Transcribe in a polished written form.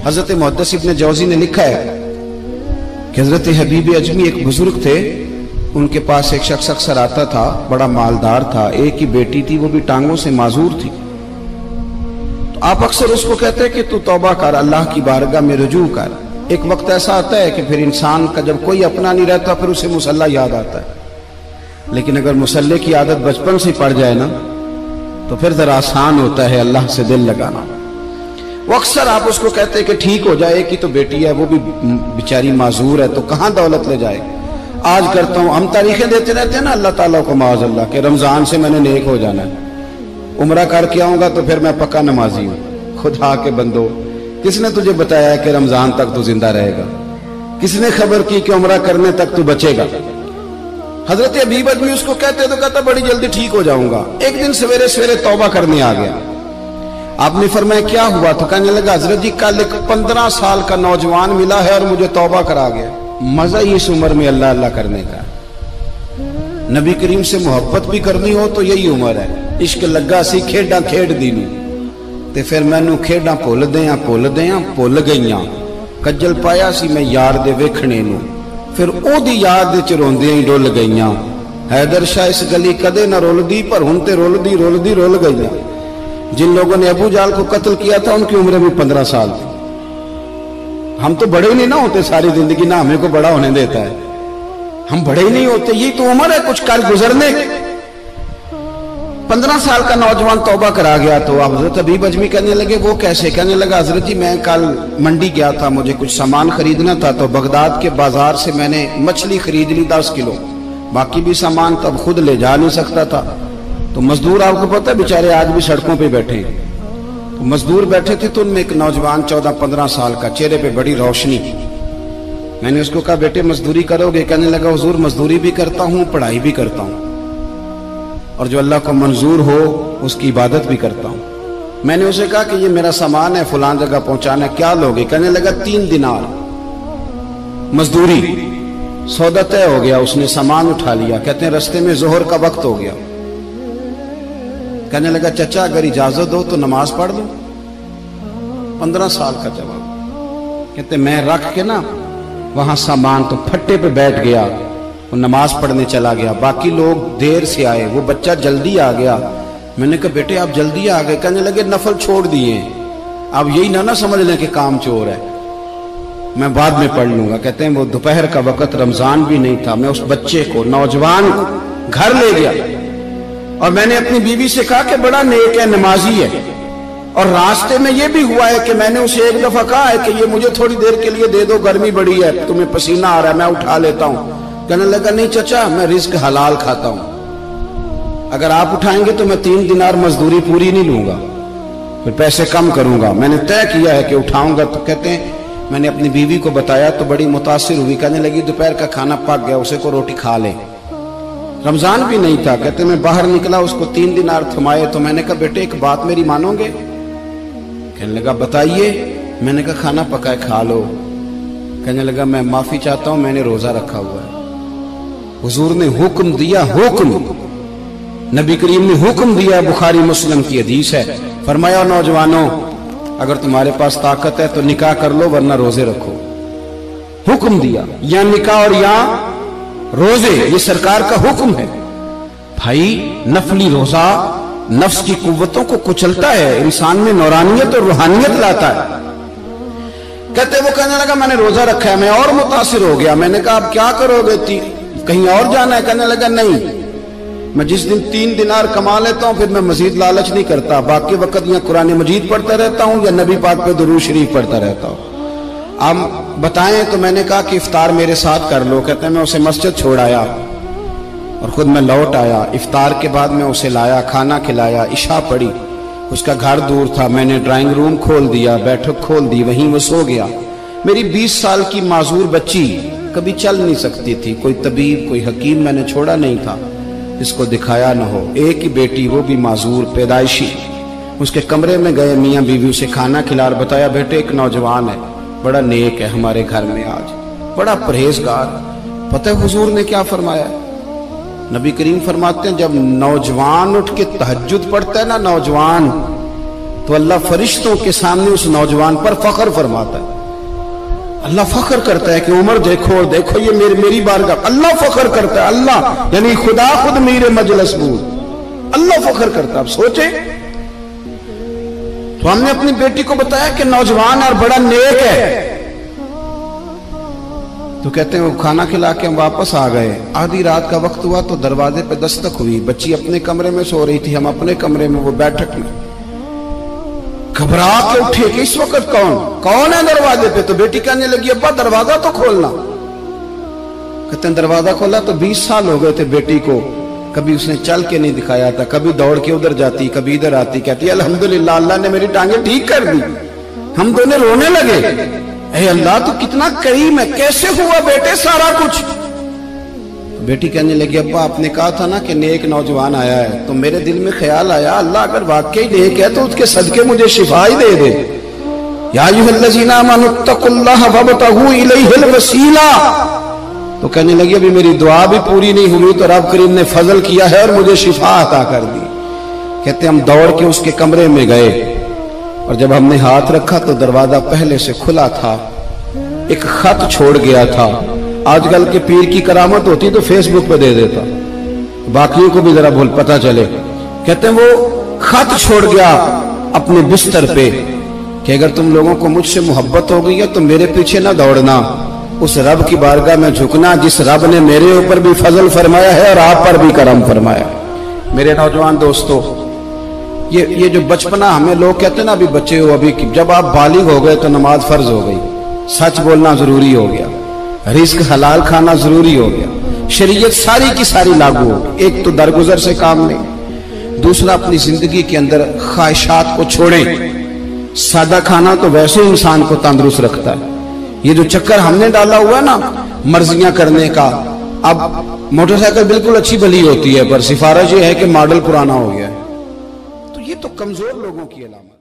حضرت محدث ابن جوزی نے لکھا ہے کہ حضرت حبیب اجمی ایک بزرگ تھے، ان کے پاس ایک شخص اکثر آتا تھا، بڑا مالدار تھا، ایک ہی بیٹی تھی، وہ بھی ٹانگوں سے معذور تھی۔ تو آپ اکثر اس کو کہتے ہیں کہ تو توبہ کر، اللہ کی بارگاہ میں رجوع کر۔ ایک وقت ایسا آتا ہے کہ پھر انسان کا جب کوئی اپنا نہیں رہتا پھر اسے مصلی یاد آتا ہے، لیکن اگر مصلی کی عادت بچپن سے پڑ جائے نا تو پھر ذرا آسان ہوتا ہے اللہ سے دل لگانا۔ وہ اکثر آپ اس کو کہتے ہیں کہ ٹھیک ہو جائے کہ تو بیٹی ہے، وہ بھی بیچاری معذور ہے، تو کہاں دولت لے جائے۔ آج کرتا ہوں، ہم تاریخیں دیتے رہتے ہیں نا اللہ تعالیٰ کو معاذ اللہ کہ رمضان سے میں نے نیک ہو جانا ہے، عمرہ کر کے آؤں گا تو پھر میں پکا نمازی ہوں۔ خدا کے بندو، کس نے تجھے بتایا ہے کہ رمضان تک تو زندہ رہے گا؟ کس نے خبر کی کہ عمرہ کرنے تک تو بچے گا؟ حضرت حبیب اجمی اس کو کہتے تو کہتا بڑی جلدی ٹھیک ہو جاؤں گا۔ ایک دن سویرے سویرے توبہ کرنے آ گیا۔ آپ نے فرمایا کیا ہوا؟ تو کہنے لگا حضرت جی کل ایک 15 سال کا نوجوان ملا ہے اور مجھے توبہ کرا گیا۔ مزہ ہی اس عمر میں اللہ اللہ کرنے کا، نبی کریم سے محبت بھی کرنی ہو تو یہی عمر ہے۔ عشق لگا سی کھیڈاں کھیڈ دینو تے پھر مینوں کھیڈاں بھول بھول گئیاں، کجل پایا سی میں یار دے ویکھنے نو، پھر او دی یاد وچ روندیاں ہی ڈول گئیاں۔ حیدر شاہ اس گلی کدے نہ رول دی پر ہن تے رول گئیاں۔ جن لوگوں نے ابو جہل کو قتل کیا تھا ان کی عمر بھی 15 سال تھی۔ ہم تو بڑے ہی نہیں نہ ہوتے ساری زندگی، نہ ہمیں کو بڑا ہونے دیتا ہے، ہم بڑے ہی نہیں ہوتے، یہ تو عمر ہے کچھ کل گزرنے کی۔ 15 سال کا نوجوان توبہ کرا گیا تو حضرت حبیب اجمی کہنے لگے وہ کیسے؟ کہنے لگا حضرت جی میں کل منڈی گیا تھا، مجھے کچھ سامان خریدنا تھا، تو بغداد کے بازار سے میں نے مچھلی خرید لی 10 کلو، باقی بھی سامان تب خود لے جا نہیں سکتا تھا۔ تو مزدور آپ کو پتہ ہے بیچارے آج بھی سڑکوں پہ بیٹھے ہیں، تو مزدور بیٹھے تھے تو ان میں ایک نوجوان 14-15 سال کا، چہرے پہ بڑی روشنی۔ میں نے اس کو کہا بیٹے مزدوری کرو گے؟ کہنے لگا حضور مزدوری بھی کرتا ہوں، پڑھائی بھی کرتا ہوں، اور جو اللہ کو منظور ہو اس کی عبادت بھی کرتا ہوں۔ میں نے اسے کہا کہ یہ میرا سامان ہے فلان جگہ پہنچانا ہے، کیا لوگے؟ کہنے لگا 3 دینار مزدوری۔ سودا طے ہو گیا، اس نے سامان اٹھا لیا۔ کہتے ہیں رستے میں ظہر کا وقت ہو گیا، کہنے لگا چچا اگر اجازت دو تو نماز پڑھ دوں۔ 15 سال کا جواب۔ کہتے میں رکھ کے نا وہاں سامان تو پھٹے پہ بیٹھ گیا، وہ نماز پڑھنے چلا گیا، باقی لوگ دیر سے آئے، وہ بچہ جلدی آ گیا۔ میں نے کہا بیٹے آپ جلدی آ گئے؟ کہنے لگے نفل چھوڑ دیے، اب یہی نہ سمجھ لیں کہ کام چور ہے، میں بعد میں پڑھ لوں گا۔ کہتے ہیں وہ دوپہر کا وقت، رمضان بھی نہیں تھا، میں اس بچے کو نوجوان گھر لے گیا اور میں نے اپنی بیوی سے کہا کہ بڑا نیک ہے، نمازی ہے، اور راستے میں یہ بھی ہوا ہے کہ میں نے اسے ایک دفعہ کہا ہے کہ یہ مجھے تھوڑی دیر کے لیے دے دو، گرمی بڑی ہے، تمہیں پسینہ آ رہا ہے، میں اٹھا لیتا ہوں۔ کہنے لگا نہیں چچا میں رزق حلال کھاتا ہوں، اگر آپ اٹھائیں گے تو میں 3 دینار مزدوری پوری نہیں لوں گا، پھر پیسے کم کروں گا، میں نے طے کیا ہے کہ اٹھاؤں گا۔ تو کہتے ہیں میں نے اپنی بیوی کو بتایا تو بڑی متاثر ہوئی، کہنے لگی دوپہر کا کھانا پک گیا، اسے کو روٹی کھا لے، رمضان بھی نہیں تھا۔ کہتے میں باہر نکلا، اس کو 3 دینار تھمائے، تو میں نے کہا بیٹے ایک بات میری مانو گے؟ کہنے لگا بتائیے۔ میں نے کہا کھانا پکائے کھا لو۔ کہنے لگا میں معافی چاہتا ہوں، میں نے روزہ رکھا ہوا ہے۔ حضور نے حکم دیا، حکم نبی کریم نے حکم دیا، بخاری مسلم کی حدیث ہے، فرمایا نوجوانوں اگر تمہارے پاس طاقت ہے تو نکاح کر لو ورنہ روزے رکھو۔ حکم دیا، یا نکاح اور یا روزے، یہ سرکار کا حکم ہے۔ بھائی نفلی روزہ نفس کی قوتوں کو کچلتا ہے، انسان میں نورانیت اور روحانیت لاتا ہے۔ کہتے وہ کہنے لگا میں نے روزہ رکھا ہے، میں اور متاثر ہو گیا۔ میں نے کہا اب کیا کرو گے؟ کہیں اور جانا ہے؟ کہنے لگا نہیں، میں جس دن 3 دینار کما لیتا ہوں پھر میں مزید لالچ نہیں کرتا، باقی وقت یا قرآن مجید پڑھتا رہتا ہوں یا نبی پاک پہ درود شریف پڑھتا رہتا ہوں۔ آپ بتائیں؟ تو میں نے کہا کہ افطار میرے ساتھ کر لو۔ کہتے ہیں میں اسے مسجد چھوڑ آیا اور خود میں لوٹ آیا، افطار کے بعد میں اسے لایا، کھانا کھلایا، عشاء پڑھی، اس کا گھر دور تھا، میں نے ڈرائنگ روم کھول دیا، بیٹھک کھول دی، وہیں وہ سو گیا۔ میری 20 سال کی معذور بچی کبھی چل نہیں سکتی تھی، کوئی طبیب کوئی حکیم میں نے چھوڑا نہیں تھا اس کو دکھایا نہ ہو، ایک ہی بیٹی وہ بھی معذور پیدائشی۔ اس کے کمرے میں گئے، میاں بیوی اسے کھانا کھلا اور بتایا بیٹے ایک نوجوان ہے بڑا نیک ہے ہمارے گھر میں، آج بڑا پرہیزگار۔ پتہ ہے حضور نے کیا فرمایا؟ نبی کریم فرماتے ہیں جب نوجوان اٹھ کے تہجد پڑھتا ہے نا، نوجوان تو اللہ فرشتوں کے سامنے اس نوجوان پر فخر فرماتا ہے. اللہ فخر کرتا ہے کہ عمر دیکھو دیکھو یہ میری بارگاہ. اللہ فخر کرتا ہے, اللہ یعنی خدا خود میرے مجلس بود, اللہ فخر کرتا ہے. اب سوچے تو ہم نے اپنی بیٹی کو بتایا کہ نوجوان اور بڑا نیک ہے, تو کہتے ہیں وہ کھانا کھلا کے ہم واپس آ گئے. آدھی رات کا وقت ہوا تو دروازے پہ دستک ہوئی. بچی اپنے کمرے میں سو رہی تھی, ہم اپنے کمرے میں, وہ بیٹھک میں. گھبرا کے اٹھے کہ اس وقت کون ہے دروازے پہ؟ تو بیٹی کہنے لگی ابا دروازہ تو کھولنا. کہتے ہیں دروازہ کھولا تو 20 سال ہو گئے تھے بیٹی کو, کبھی اس نے چل کے نہیں دکھایا تھا, کبھی دوڑ کے ادھر جاتی کبھی ادھر آتی. کہتی الحمدللہ اللہ نے میری ٹانگیں ٹھیک کر دی. ہم دونوں رونے لگے, اے اللہ تو کتنا کریم ہے, کیسے ہوا بیٹے سارا کچھ؟ بیٹی کہنے لگی ابا آپ نے کہا تھا نا کہ نیک نوجوان آیا ہے, تو میرے دل میں خیال آیا اللہ اگر واقعی نیک ہے تو اس کے صدقے مجھے شفا ہی دے دے. یا ایھا الذین آمنوا اتقوا اللہ وابتغوا الیہ الوسیلہ. تو کہنے لگی ابھی میری دعا بھی پوری نہیں ہوئی تو رب کریم نے فضل کیا ہے اور مجھے شفا عطا کر دی. کہتے ہم دوڑ کے اس کے کمرے میں گئے اور جب ہم نے ہاتھ رکھا تو دروازہ پہلے سے کھلا تھا, ایک خط چھوڑ گیا تھا. آج کل کے پیر کی کرامت ہوتی تو فیس بک پہ دے دیتا, باقیوں کو بھی ذرا بھول پتہ چلے. کہتے ہیں وہ خط چھوڑ گیا اپنے بستر پہ کہ اگر تم لوگوں کو مجھ سے محبت ہو گئی ہے تو میرے پیچھے نہ دوڑنا, اس رب کی بارگاہ میں جھکنا جس رب نے میرے اوپر بھی فضل فرمایا ہے اور آپ پر بھی کرم فرمایا. میرے نوجوان دوستو, یہ جو بچپنا ہمیں لوگ کہتے ہیں نا ابھی بچے ہو, ابھی جب آپ بالغ ہو گئے تو نماز فرض ہو گئی, سچ بولنا ضروری ہو گیا, رزق حلال کھانا ضروری ہو گیا, شریعت ساری کی ساری لاگو ہو. ایک تو درگزر سے کام لیں, دوسرا اپنی زندگی کے اندر خواہشات کو چھوڑیں. سادہ کھانا تو ویسے انسان کو تندرست رکھتا ہے. یہ جو چکر ہم نے ڈالا ہوا ہے نا مرضیاں کرنے کا, اب موٹر سائیکل بالکل اچھی بھلی ہوتی ہے پر سفارش یہ ہے کہ ماڈل پرانا ہو گیا ہے, تو یہ تو کمزور لوگوں کی علامت.